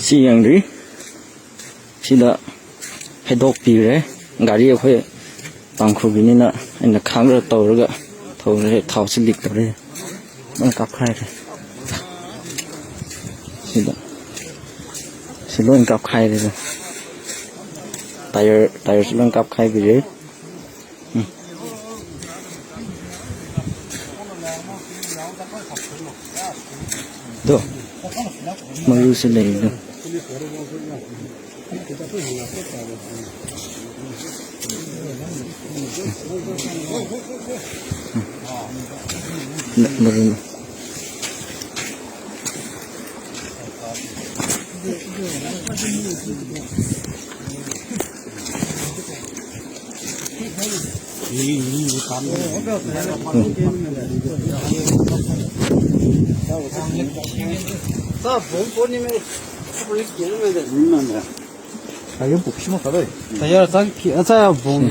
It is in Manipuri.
ꯁꯤ ꯌꯦꯡꯗ꯭ꯔꯤ ꯁꯤꯗ ꯍꯩꯗꯣꯛꯄꯤꯔꯦ ꯒꯥꯔꯤ ꯑꯩꯈꯣꯏ ꯄꯥꯡꯈꯨꯒꯤꯅꯤꯅ ꯑꯩꯅ ꯈꯥꯡꯔ ꯇꯧꯔꯒ ꯊꯧꯔꯦ ꯊꯥꯎꯁꯤ ꯂꯤꯛ ꯇꯧꯔꯦ ꯂꯣꯏ ꯀꯥꯞꯈꯥꯏꯔꯦ ꯁꯤꯗ ꯁꯤ ꯂꯣꯏ ꯀꯥꯞꯈꯥꯏꯔꯦ ꯇꯥꯏꯔꯁꯨ ꯂꯣꯏ ꯀꯥꯞꯈꯥꯏꯕꯤꯔꯦ ꯗꯣ ꯃꯔꯨꯁꯤ ꯂꯩꯗꯣ मरुन 아유, 복심어 가래. 야, 자기, 자, 봉.